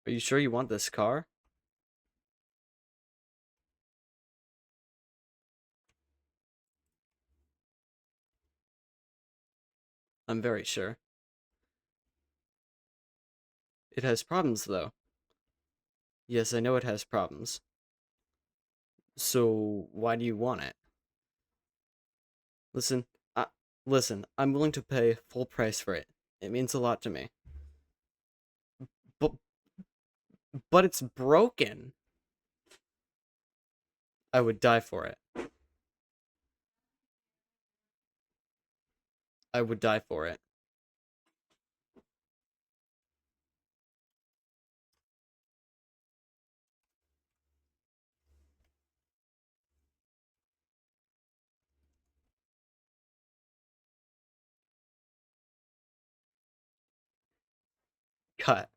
Are you sure you want this car? I'm very sure. It has problems, though. Yes, I know it has problems. So, why do you want it? Listen, I, listen, I'm willing to pay full price for it. It means a lot to me. But, but it's broken. I would die for it. I would die for it. Cut.